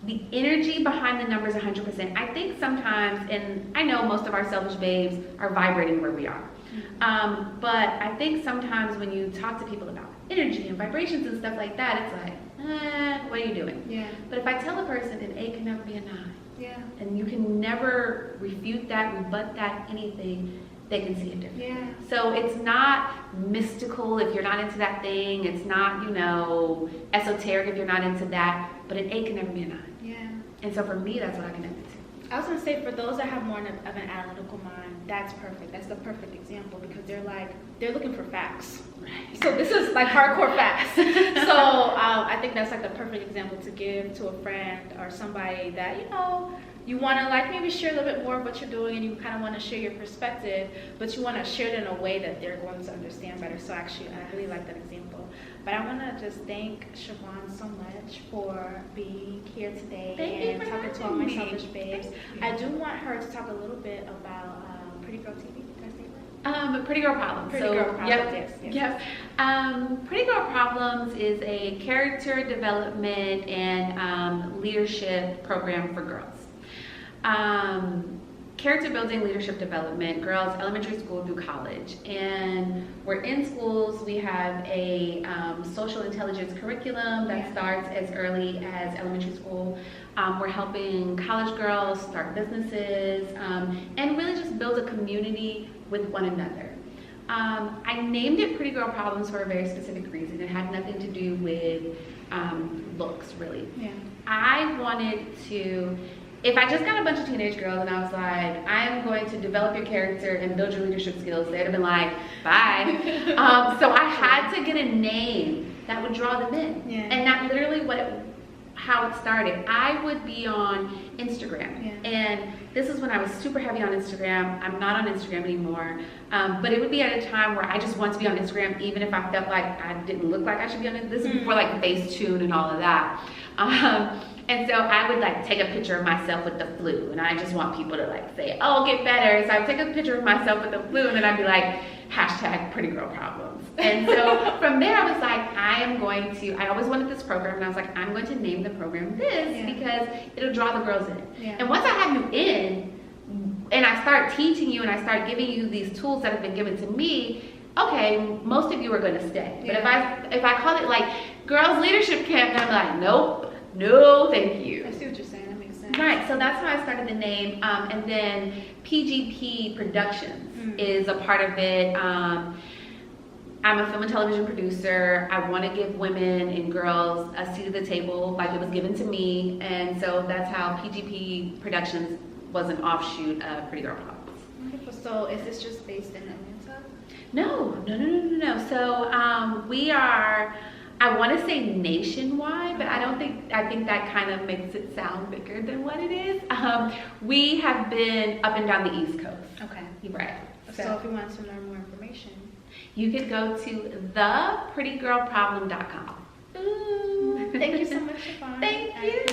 Speaker 1: the energy behind the numbers 100%. I think sometimes, and I know most of our selfish babes are vibrating where we are. But I think sometimes when you talk to people about energy and vibrations and stuff like that, it's like, what are you doing?
Speaker 2: Yeah.
Speaker 1: But if I tell a person an 8 can never be a 9,
Speaker 2: Yeah.
Speaker 1: and you can never refute that, rebut that, anything, they can see it different.
Speaker 2: Yeah.
Speaker 1: So it's not mystical if you're not into that thing. It's not, esoteric if you're not into that. But an 8 can never be a 9.
Speaker 2: Yeah.
Speaker 1: And so for me, that's what I connected to.
Speaker 2: I was gonna say, for those that have more of an analytical mind, that's perfect. That's the perfect example, because they're looking for facts.
Speaker 1: Right.
Speaker 2: So this is like hardcore facts. So I think that's like the perfect example to give to a friend or somebody that you want to like maybe share a little bit more of what you're doing, and you kind of want to share your perspective, but you want to share it in a way that they're going to understand better. So actually, I really like that example. But I want to just thank Chivon so much for being here today and talking to all my selfish babes. I do want her to talk a little bit about Pretty Girl TV. Did I say it right?
Speaker 1: Pretty Girl Problems.
Speaker 2: Pretty Girl Problems,
Speaker 1: Yep.
Speaker 2: yes.
Speaker 1: Pretty Girl Problems is a character development and leadership program for girls. Character building, leadership development, girls, elementary school through college. And we're in schools. We have a social intelligence curriculum that starts as early as elementary school. We're helping college girls start businesses and really just build a community with one another. I named it Pretty Girl Problems for a very specific reason. It had nothing to do with looks, really.
Speaker 2: Yeah.
Speaker 1: I wanted to, if I just got a bunch of teenage girls and I was like, I'm going to develop your character and build your leadership skills, they'd have been like, bye. So I had to get a name that would draw them in.
Speaker 2: Yeah.
Speaker 1: And that's literally how it started. I would be on Instagram, and this is when I was super heavy on Instagram. I'm not on Instagram anymore, but it would be at a time where I just wanted to be on Instagram, even if I felt like I didn't look like I should be on it. This is before like Facetune and all of that. And so I would like take a picture of myself with the flu, and I just want people to like say, oh, get better. So I would take a picture of myself with the flu, and then I'd be like, hashtag Pretty Girl Problems. And so from there I was like, I always wanted this program, and I was like, I'm going to name the program this because it'll draw the girls in. Yeah. And once I have you in, and I start teaching you and I start giving you these tools that have been given to me, okay, most of you are going to stay. But if I call it like Girls Leadership Camp, then I'm like, nope, no, thank you.
Speaker 2: I see what you're saying. That makes sense.
Speaker 1: Right, so that's how I started the name. And then PGP Productions is a part of it. I'm a film and television producer. I want to give women and girls a seat at the table like it was given to me. And so that's how PGP Productions was an offshoot of Pretty Girl Problems.
Speaker 2: Wonderful. So is this just based in Atlanta?
Speaker 1: No. So we are, I want to say nationwide, but I think that kind of makes it sound bigger than what it is. We have been up and down the East Coast.
Speaker 2: Okay.
Speaker 1: Right.
Speaker 2: So if you wanted to learn more information,
Speaker 1: you could go to theprettygirlproblem.com.
Speaker 2: Ooh, thank you so much, Chivon.
Speaker 1: Thank you.